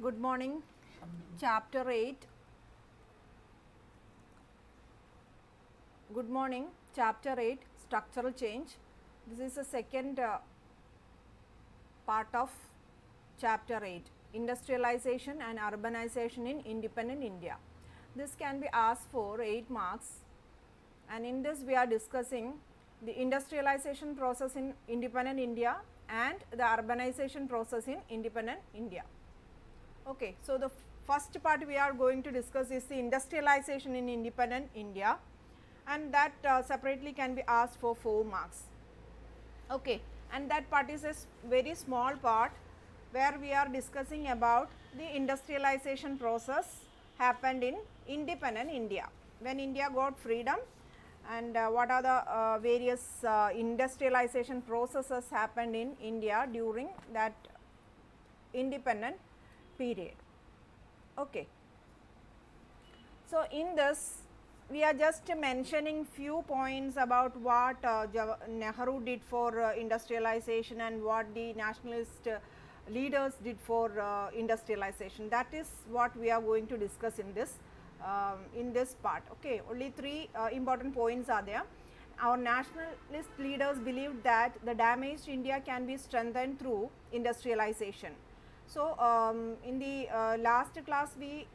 Good morning. Chapter 8. Good morning. Chapter 8 Structural Change. This is the second part of Chapter 8 Industrialization and Urbanization in Independent India. This can be asked for 8 marks, and in this we are discussing the industrialization process in independent India and the urbanization process in independent India. Okay, so the first part we are going to discuss is the industrialization in independent India, and that separately can be asked for 4 marks. Okay, and that part is a very small part where we are discussing about the industrialization process happened in independent India. When India got freedom, and what are the various industrialization processes happened in India during that independent period. Okay. So, in this we are just mentioning few points about what Nehru did for industrialization and what the nationalist leaders did for industrialization. That is what we are going to discuss in this part. Okay. Only 3 important points are there. Our nationalist leaders believed that the damaged India can be strengthened through industrialization. So, in the last class we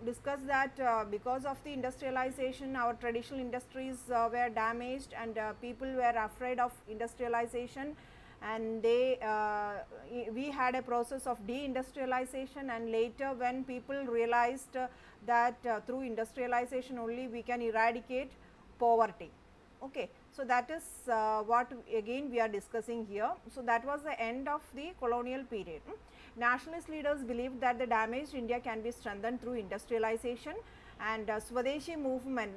discussed that because of the industrialization our traditional industries were damaged, and people were afraid of industrialization, and we had a process of deindustrialization, and later when people realized that through industrialization only we can eradicate poverty. Okay. So, that is what again we are discussing here. So, that was the end of the colonial period. Nationalist leaders believed that the damaged India can be strengthened through industrialization, and Swadeshi movement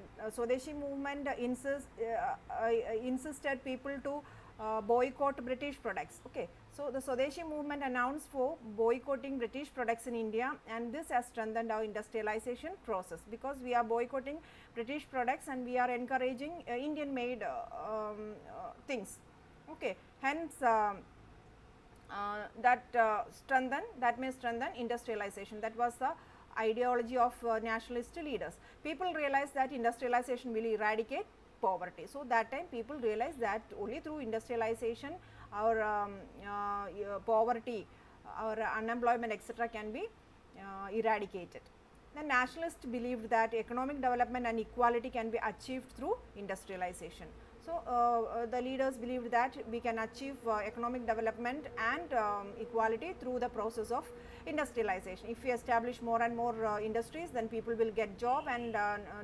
insisted people to boycott British products. Okay. So, the Swadeshi movement announced for boycotting British products in India, and this has strengthened our industrialization process, because we are boycotting British products and we are encouraging Indian made things. Okay. Hence, that may strengthen industrialization. That was the ideology of nationalist leaders. People realized that industrialization will eradicate poverty. So, that time people realized that only through industrialization our poverty, our unemployment etc., can be eradicated. The nationalists believed that economic development and equality can be achieved through industrialization. So, the leaders believed that we can achieve economic development and equality through the process of industrialization. If we establish more and more industries, then people will get job, and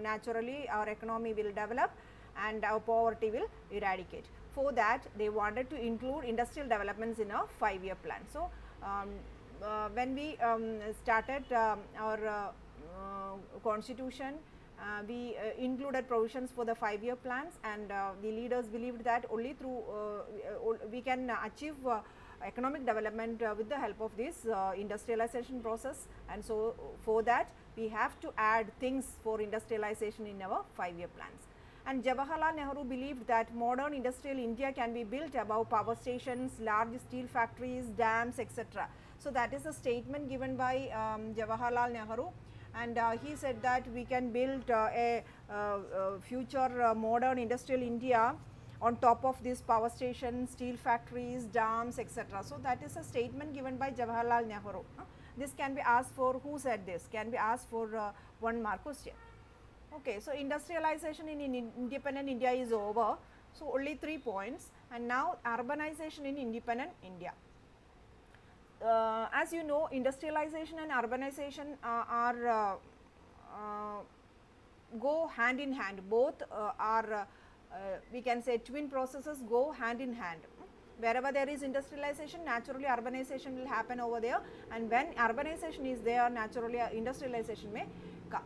naturally our economy will develop and our poverty will eradicate. For that they wanted to include industrial developments in a 5-year plan. So, when we started our constitution, we included provisions for the 5-year plans, and the leaders believed that only through we can achieve economic development with the help of this industrialization process, and so for that we have to add things for industrialization in our 5-year plans. And Jawaharlal Nehru believed that modern industrial India can be built above power stations, large steel factories, dams etc. So, that is a statement given by Jawaharlal Nehru, and he said that we can build a future modern industrial India on top of these power stations, steel factories, dams etc. So, that is a statement given by Jawaharlal Nehru. This can be asked for, who said this, can be asked for 1 mark question. Okay. So, industrialization in independent India is over. So, only 3 points, and now urbanization in independent India. As you know, industrialization and urbanization go hand in hand. Both are we can say twin processes, go hand in hand. Wherever there is industrialization, naturally urbanization will happen over there, and when urbanization is there, naturally industrialization may come.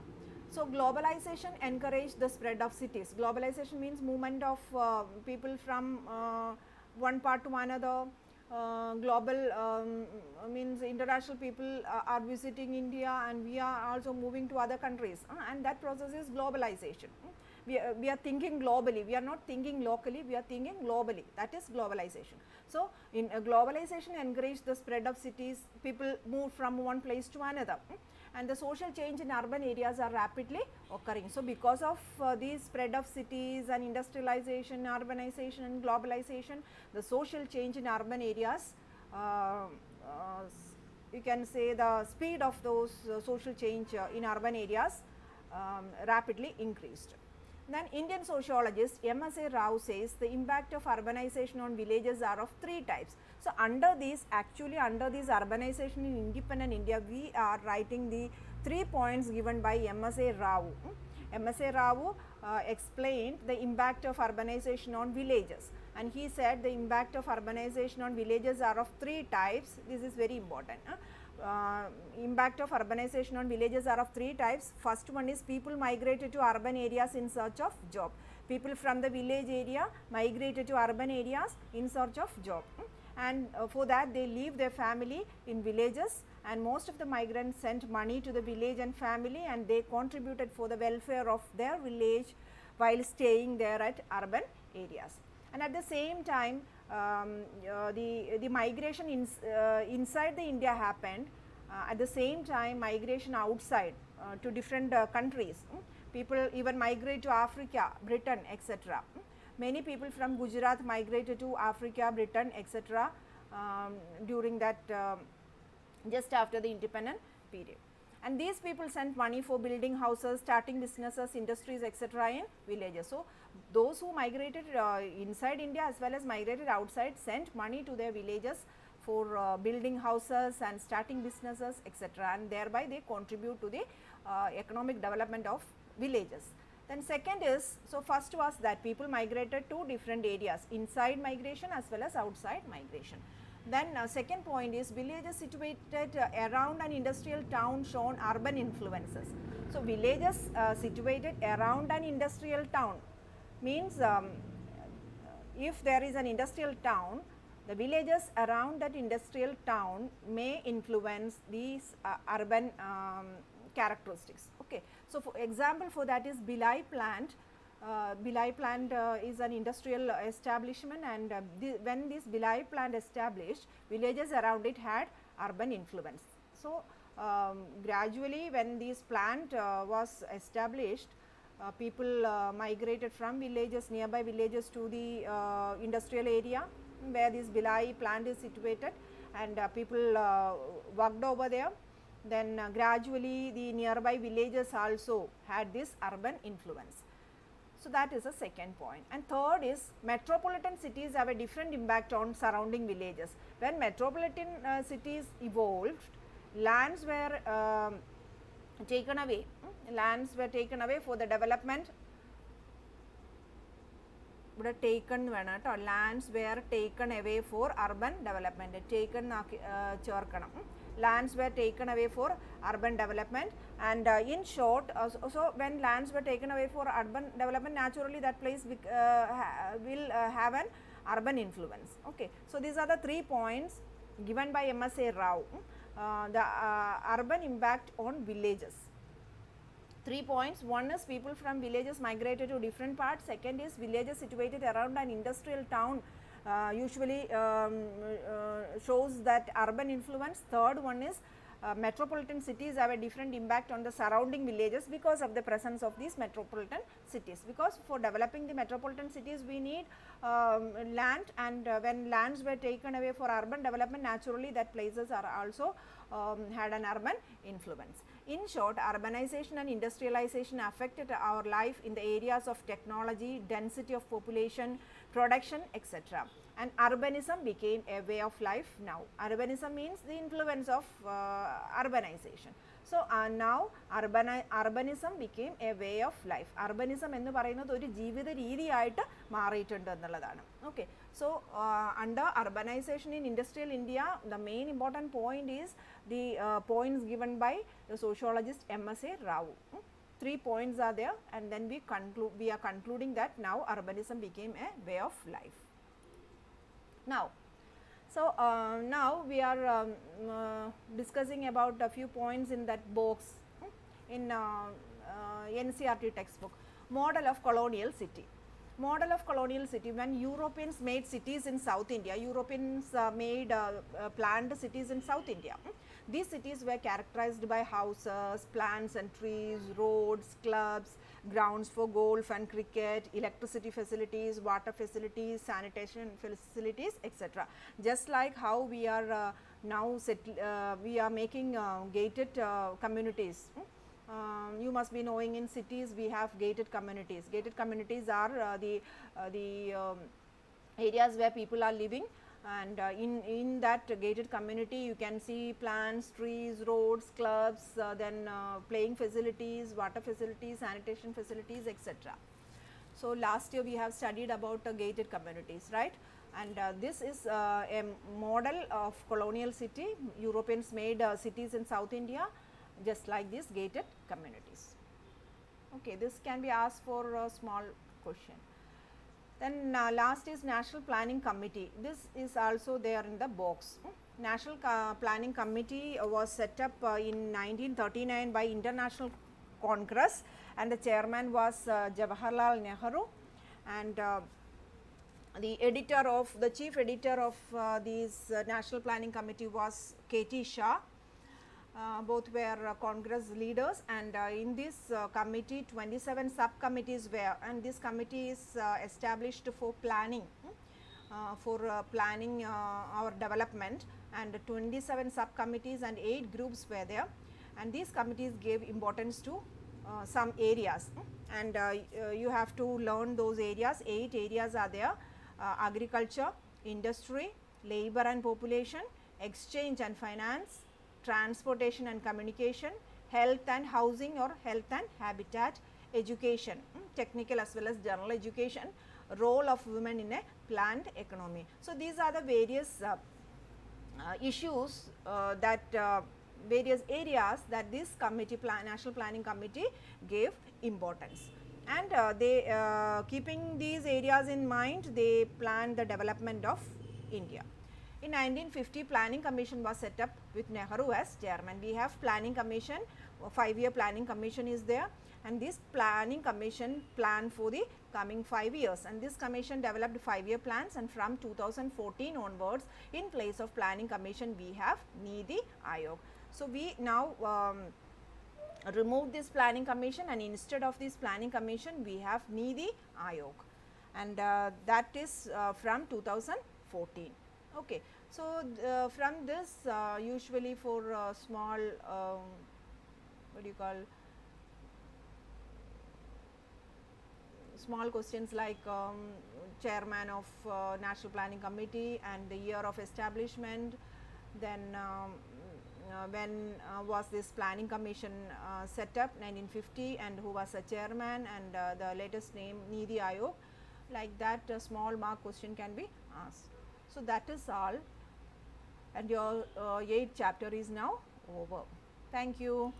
So, globalization encouraged the spread of cities. Globalization means movement of people from one part to another. Global means international people are visiting India, and we are also moving to other countries, and that process is globalization. We are thinking globally, we are not thinking locally, we are thinking globally, that is globalization. So, in globalization encouraged the spread of cities, people move from one place to another, and the social change in urban areas are rapidly occurring. So, because of the spread of cities and industrialization, urbanization and globalization, the social change in urban areas, you can say the speed of those social change in urban areas rapidly increased. Then Indian sociologist M.S.A. Rao says the impact of urbanization on villages are of 3 types. So, under these, actually under this urbanization in independent India, we are writing the 3 points given by M.S.A. Rao. M.S.A. Rao explained the impact of urbanization on villages, and he said the impact of urbanization on villages are of 3 types. This is very important. Impact of urbanization on villages are of 3 types. First one is people migrated to urban areas in search of job. People from the village area migrated to urban areas in search of job, and for that they leave their family in villages, and most of the migrants sent money to the village and family, and they contributed for the welfare of their village while staying there at urban areas. And at the same time, the migration inside the India happened. At the same time, migration outside to different countries. People even migrate to Africa, Britain, etc. Many people from Gujarat migrated to Africa, Britain, etc. During that just after the independent period. And these people sent money for building houses, starting businesses, industries, etc. in villages. So, those who migrated inside India as well as migrated outside sent money to their villages for building houses and starting businesses, etc. and thereby they contribute to the economic development of villages. Then second is, so first was that people migrated to different areas, inside migration as well as outside migration. Then second point is villages situated around an industrial town shown urban influences. So, villages situated around an industrial town means if there is an industrial town, the villages around that industrial town may influence these urban characteristics. Okay. So, for example for that is Bhilai plant. Bhilai plant is an industrial establishment, and when this Bhilai plant established, villages around it had urban influence. So, gradually when this plant was established, people migrated from villages, nearby villages to the industrial area where this Bhilai plant is situated, and people worked over there. Then gradually the nearby villages also had this urban influence. So, that is the second point. And third is metropolitan cities have a different impact on surrounding villages. When metropolitan cities evolved, lands were taken away, for the development. Lands were taken away for urban development. Lands were taken away for urban development, and in short, so when lands were taken away for urban development, naturally that place will have an urban influence. Okay. So, these are the 3 points given by M.S.A. Rao, the urban impact on villages. 3 points. One is people from villages migrated to different parts. Second is villages situated around an industrial town usually shows that urban influence. Third one is metropolitan cities have a different impact on the surrounding villages because of the presence of these metropolitan cities, because for developing the metropolitan cities we need land, and when lands were taken away for urban development, naturally that places are also had an urban influence. In short, urbanization and industrialization affected our life in the areas of technology, density of population, production, etc. And urbanism became a way of life now. Urbanism means the influence of urbanization. So, now urbanism became a way of life. Urbanism ennu parayunnathu oru jeevitha reethiyayittu maariittundu ennalladana. Okay. So, under urbanization in industrial India, the main important point is the points given by the sociologist M.S.A. Rao. 3 points are there, and then we are concluding that now urbanism became a way of life. Now, so now we are discussing about a few points in that box in NCERT textbook. Model of colonial city. Model of colonial city, when Europeans made cities in South India, Europeans planned cities in South India. These cities were characterized by houses, plants and trees, roads, clubs, grounds for golf and cricket, electricity facilities, water facilities, sanitation facilities, etc. Just like how we are we are making gated communities. You must be knowing, in cities we have gated communities. Gated communities are the areas where people are living, and in that gated community you can see plants, trees, roads, clubs, then playing facilities, water facilities, sanitation facilities, etc. So, last year we have studied about gated communities, right, and this is a model of colonial city. Europeans made cities in South India just like these gated communities. Okay, this can be asked for a small question. Then last is National Planning Committee. This is also there in the box. National Planning Committee was set up in 1939 by International Congress, and the chairman was Jawaharlal Nehru, and the chief editor of this National Planning Committee was K.T. Shah. Both were Congress leaders, and in this committee 27 subcommittees were, and this committee is established for planning, our development, and 27 subcommittees and 8 groups were there, and these committees gave importance to some areas, and you have to learn those areas. 8 areas are there: agriculture, industry, labor and population, exchange and finance, transportation and communication, health and housing or health and habitat, education, technical as well as general education, role of women in a planned economy. So, these are the various issues various areas that this committee, National Planning Committee, gave importance, and they keeping these areas in mind, they planned the development of India. In 1950, Planning Commission was set up with Nehru as chairman. We have Planning Commission, 5-year Planning Commission is there, and this Planning Commission planned for the coming 5 years, and this commission developed 5-year plans, and from 2014 onwards, in place of Planning Commission we have Niti Aayog. So, we now remove this Planning Commission, and instead of this Planning Commission we have Niti Aayog, and that is from 2014. Okay. So, from this usually for small what do you call, small questions like chairman of National Planning Committee and the year of establishment, then when was this Planning Commission set up, 1950, and who was the chairman, and the latest name Niti Aayog, like that small mark question can be asked. So, that is all, and your 8th chapter is now over. Thank you.